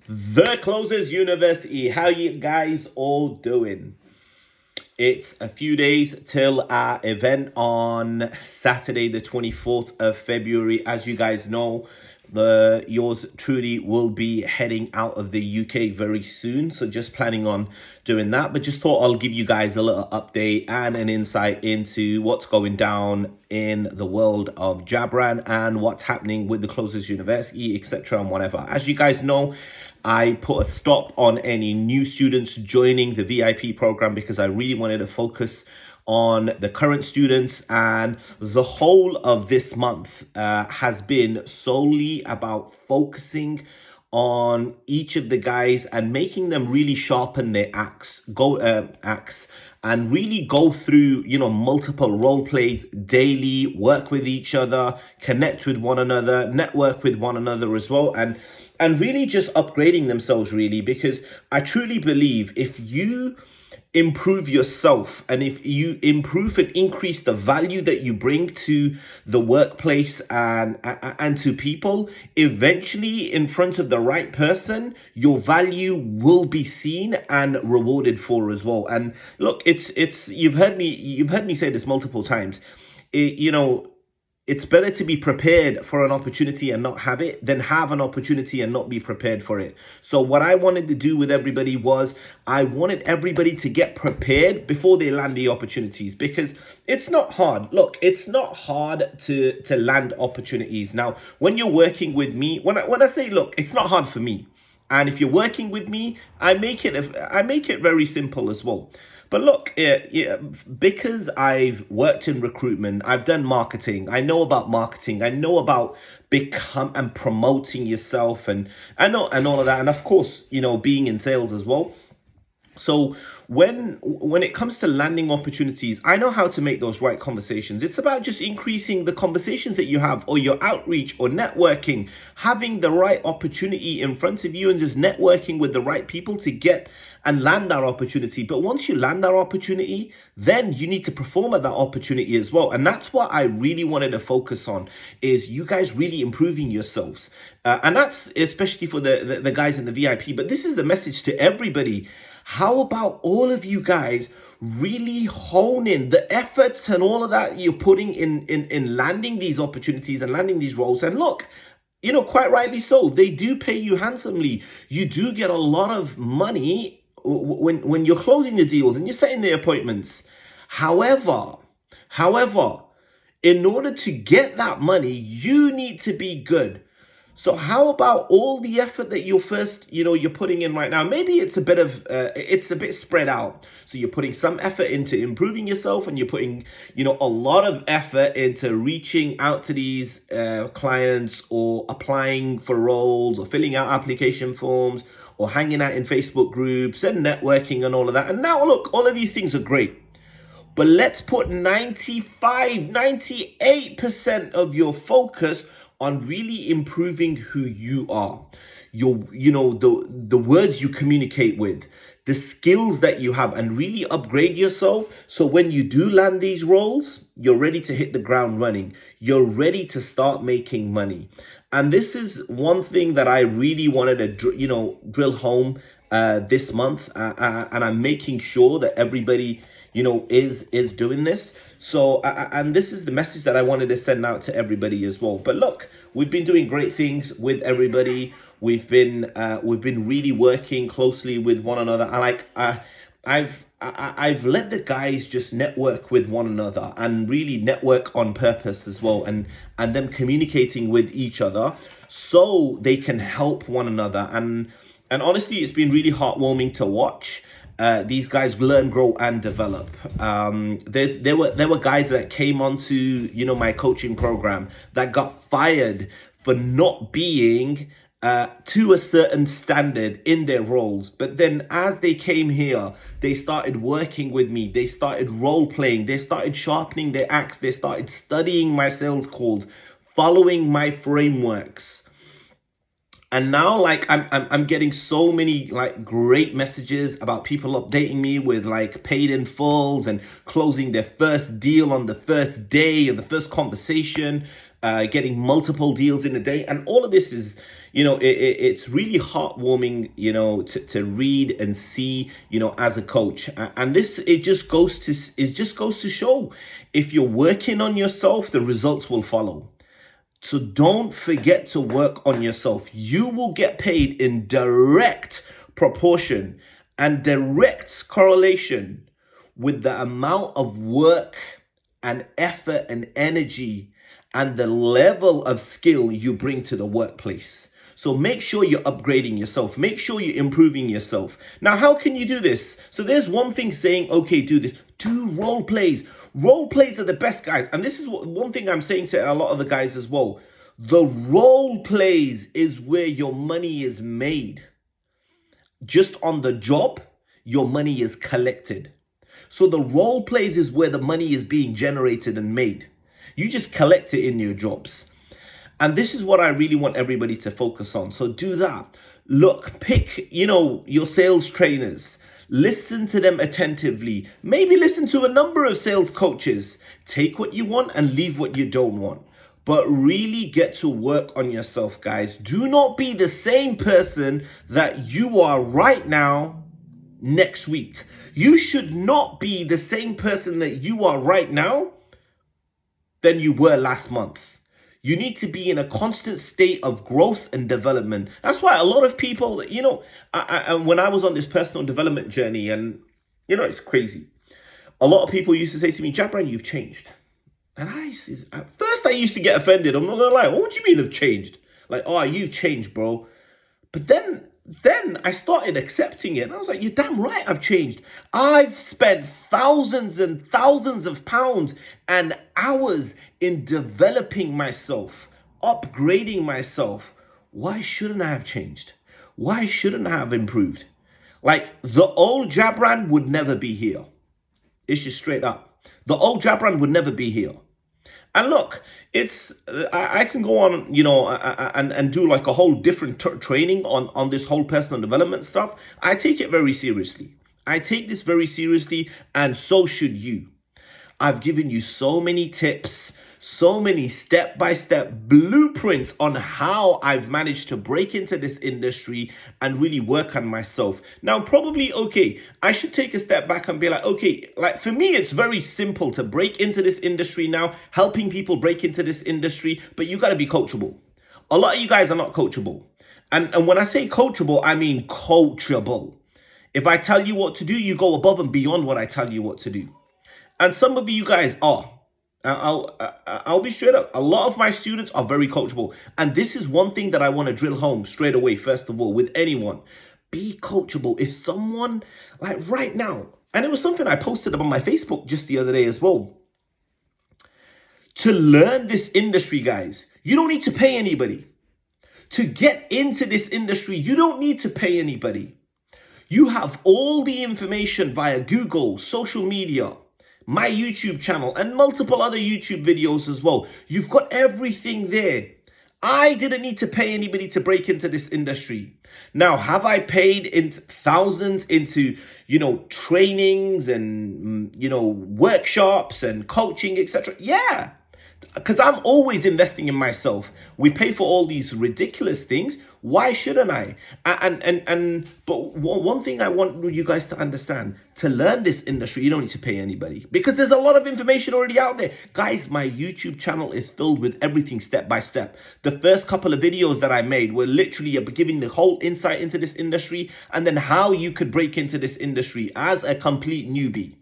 The Closers University. How you guys all doing? It's a few days till our event on Saturday, the 24th of February. As you guys know, the yours truly will be heading out of the UK very soon. So just planning on doing that. But just thought I'll give you guys a little update and an insight into what's going down in the world of Jabran and what's happening with the Closers University, etc. and whatever. As you guys know, I put a stop on any new students joining the VIP program because I really wanted to focus on the current students, and the whole of this month has been solely about focusing on each of the guys and making them really sharpen their axe and really go through multiple role plays daily, work with each other, connect with one another, network with one another as well, and really just upgrading themselves, really, because I truly believe if you improve yourself and if you improve and increase the value that you bring to the workplace and to people, eventually in front of the right person, your value will be seen and rewarded for as well. And look, it's you've heard me say this multiple times. It's better to be prepared for an opportunity and not have it than have an opportunity and not be prepared for it. So what I wanted to do with everybody was I wanted everybody to get prepared before they land the opportunities, because it's not hard. Look, it's not hard to land opportunities. Now, when you're working with me, when I say, look, it's not hard for me. And if you're working with me, I make it very simple as well. But look, because I've worked in recruitment, I've done marketing. I know about marketing. I know about become and promoting yourself, and all of that. And of course, being in sales as well. So when it comes to landing opportunities, I know how to make those right conversations. It's about just increasing the conversations that you have, or your outreach or networking, having the right opportunity in front of you and just networking with the right people to get and land that opportunity. But once you land that opportunity, then you need to perform at that opportunity as well. And that's what I really wanted to focus on, is you guys really improving yourselves. And that's especially for the guys in the VIP. But this is the message to everybody. How about all of you guys really hone in the efforts and all of that you're putting in landing these opportunities and landing these roles? And look, quite rightly so, they do pay you handsomely. You do get a lot of money when you're closing the deals and you're setting the appointments. However, in order to get that money, you need to be good. So how about all the effort that you're putting in right now? Maybe it's a bit spread out. So you're putting some effort into improving yourself, and you're putting, a lot of effort into reaching out to these clients, or applying for roles, or filling out application forms, or hanging out in Facebook groups and networking and all of that. And now look, all of these things are great. But let's put 98% of your focus on really improving who you are. The words you communicate with, the skills that you have, and really upgrade yourself. So when you do land these roles, you're ready to hit the ground running. You're ready to start making money. And this is one thing that I really wanted to, drill home this month. And I'm making sure that everybody is doing this. So and this is the message that I wanted to send out to everybody as well. But look, we've been doing great things with everybody. We've been really working closely with one another. I've let the guys just network with one another and really network on purpose as well, and them communicating with each other so they can help one another. And honestly, it's been really heartwarming to watch these guys learn, grow, and develop. There were guys that came onto my coaching program that got fired for not being to a certain standard in their roles. But then as they came here, they started working with me. They started role playing. They started sharpening their axe. They started studying my sales calls, following my frameworks. And now, like, I'm getting so many great messages about people updating me with paid in fulls and closing their first deal on the first day of the first conversation. getting multiple deals in a day. And all of this is, it's really heartwarming, to read and see, as a coach. And this, it just goes to show, if you're working on yourself, the results will follow. So don't forget to work on yourself. You will get paid in direct proportion and direct correlation with the amount of work and effort and energy and the level of skill you bring to the workplace. So make sure you're upgrading yourself. Make sure you're improving yourself. Now, how can you do this? So there's one thing saying, okay, do this. Do role plays. Role plays are the best, guys. And this is one thing I'm saying to a lot of the guys as well. The role plays is where your money is made. Just on the job, your money is collected. So the role plays is where the money is being generated and made. You just collect it in your jobs. And this is what I really want everybody to focus on. So do that. Look, pick, your sales trainers. Listen to them attentively. Maybe listen to a number of sales coaches. Take what you want and leave what you don't want. But really get to work on yourself, guys. Do not be the same person that you are right now next week. You should not be the same person that you are right now than you were last month. You need to be in a constant state of growth and development. That's why a lot of people, when I was on this personal development journey, and, it's crazy. A lot of people used to say to me, Jabran, you've changed. And at first I used to get offended. I'm not going to lie. What do you mean I've changed? Like, oh, you changed, bro. But then I started accepting it. And I was like, you're damn right I've changed. I've spent thousands and thousands of pounds and hours in developing myself, upgrading myself. Why shouldn't I have changed? Why shouldn't I have improved? Like, the old Jabran would never be here. It's just straight up. The old Jabran would never be here. And look, I can go on, and do like a whole different training on this whole personal development stuff. I take it very seriously. I take this very seriously, and so should you. I've given you so many tips, so many step-by-step blueprints on how I've managed to break into this industry and really work on myself. Now, probably, okay, I should take a step back and be like, okay, like for me, it's very simple to break into this industry now, helping people break into this industry, but you got to be coachable. A lot of you guys are not coachable. And when I say coachable, I mean coachable. If I tell you what to do, you go above and beyond what I tell you what to do. And some of you guys are. I'll be straight up. A lot of my students are very coachable. And this is one thing that I want to drill home straight away, first of all, with anyone. Be coachable. If someone, like right now, and it was something I posted up on my Facebook just the other day as well. To learn this industry, guys, you don't need to pay anybody. To get into this industry, you don't need to pay anybody. You have all the information via Google, social media, my YouTube channel, and multiple other YouTube videos as well. You've got everything there. I didn't need to pay anybody to break into this industry. Now, have I paid into thousands into, trainings and, workshops and coaching, etc.? Yeah. Because I'm always investing in myself. We pay for all these ridiculous things. Why shouldn't I? But one thing I want you guys to understand, to learn this industry, you don't need to pay anybody, because there's a lot of information already out there. Guys, my YouTube channel is filled with everything step by step. The first couple of videos that I made were literally giving the whole insight into this industry, and then how you could break into this industry as a complete newbie.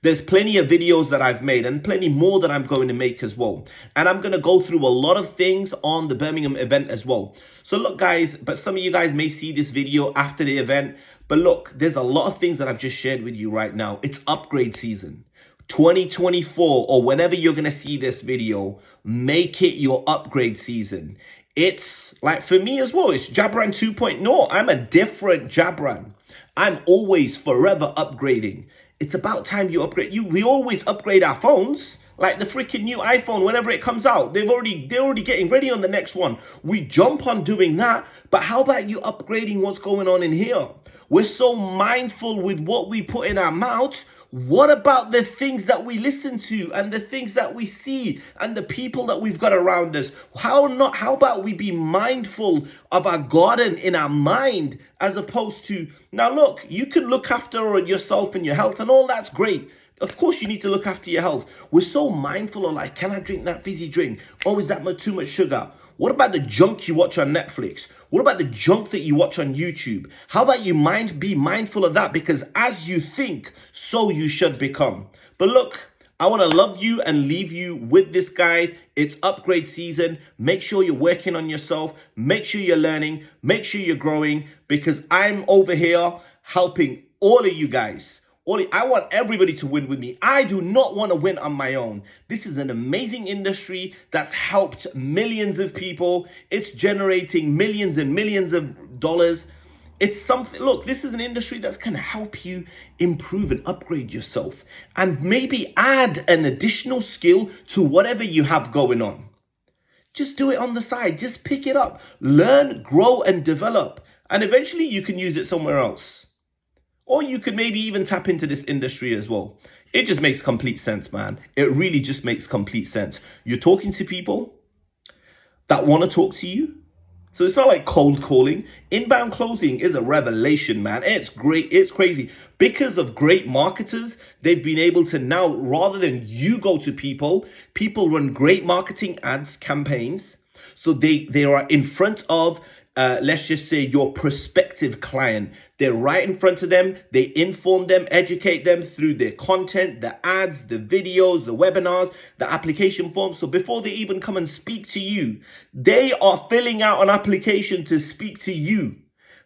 There's plenty of videos that I've made and plenty more that I'm going to make as well. And I'm going to go through a lot of things on the Birmingham event as well. So look, guys, but some of you guys may see this video after the event. But look, there's a lot of things that I've just shared with you right now. It's upgrade season. 2024, or whenever you're going to see this video, make it your upgrade season. It's like, for me as well, it's Jabran 2.0. I'm a different Jabran. I'm always forever upgrading. It's about time you upgrade. We always upgrade our phones, like the freaking new iPhone. Whenever it comes out, they're already getting ready on the next one. We jump on doing that. But how about you upgrading what's going on in here? We're so mindful with what we put in our mouths. What about the things that we listen to and the things that we see and the people that we've got around us? How about we be mindful of our garden in our mind, as opposed to, now look, you can look after yourself and your health and all that's great. Of course, you need to look after your health. We're so mindful of, like, can I drink that fizzy drink? Oh, is that too much sugar? What about the junk you watch on Netflix? What about the junk that you watch on YouTube? How about you be mindful of that? Because as you think, so you should become. But look, I want to love you and leave you with this, guys. It's upgrade season. Make sure you're working on yourself. Make sure you're learning. Make sure you're growing, because I'm over here helping all of you guys. I want everybody to win with me. I do not want to win on my own. This is an amazing industry that's helped millions of people. It's generating millions and millions of dollars. It's something, look, this is an industry that's going to help you improve and upgrade yourself and maybe add an additional skill to whatever you have going on. Just do it on the side. Just pick it up, learn, grow, and develop. And eventually you can use it somewhere else. Or you could maybe even tap into this industry as well. It just makes complete sense, man. It really just makes complete sense. You're talking to people that want to talk to you. So it's not like cold calling. Inbound closing is a revelation, man. It's great. It's crazy. Because of great marketers, they've been able to now, rather than you go to people run great marketing ads campaigns. So they are in front of, let's just say, your prospective client. They're right in front of them. They inform them, educate them through their content, the ads, the videos, the webinars, the application forms. So before they even come and speak to you, they are filling out an application to speak to you.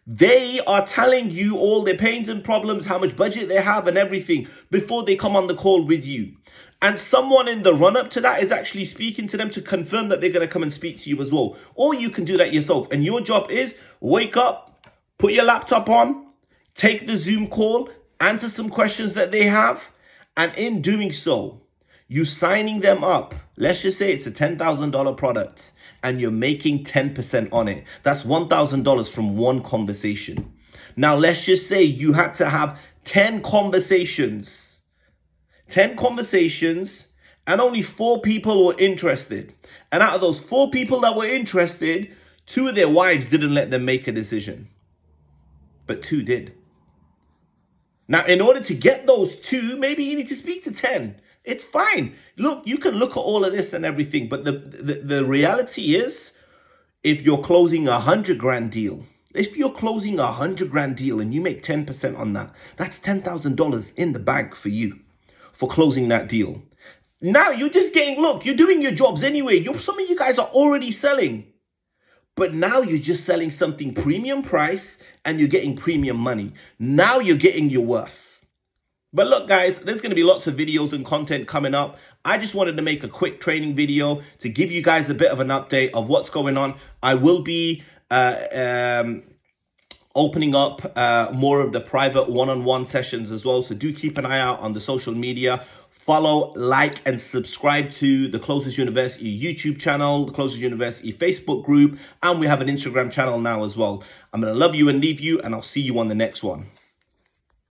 They are telling you all their pains and problems, how much budget they have and everything before they come on the call with you. And someone in the run-up to that is actually speaking to them to confirm that they're going to come and speak to you as well. Or you can do that yourself. And your job is wake up, put your laptop on, take the Zoom call, answer some questions that they have. And in doing so, you signing them up. Let's just say it's a $10,000 product and you're making 10% on it. That's $1,000 from one conversation. Now, let's just say you had to have 10 conversations. 10 conversations and only 4 people were interested. And out of those 4 people that were interested, 2 of their wives didn't let them make a decision. But 2 did. Now, in order to get those 2, maybe you need to speak to 10. It's fine. Look, you can look at all of this and everything. But the reality is, if you're closing $100,000 deal, if you're closing $100,000 deal and you make 10% on that, that's $10,000 in the bank for you. For closing that deal. Now you're just getting, look, you're doing your jobs anyway. Some of you guys are already selling. But now you're just selling something premium price and you're getting premium money. Now you're getting your worth. But look, guys, there's going to be lots of videos and content coming up. I just wanted to make a quick training video to give you guys a bit of an update of what's going on. I will be opening up more of the private one-on-one sessions as well. So do keep an eye out on the social media. Follow, like, and subscribe to the Closers University YouTube channel, the Closers University Facebook group, and we have an Instagram channel now as well. I'm going to love you and leave you, and I'll see you on the next one.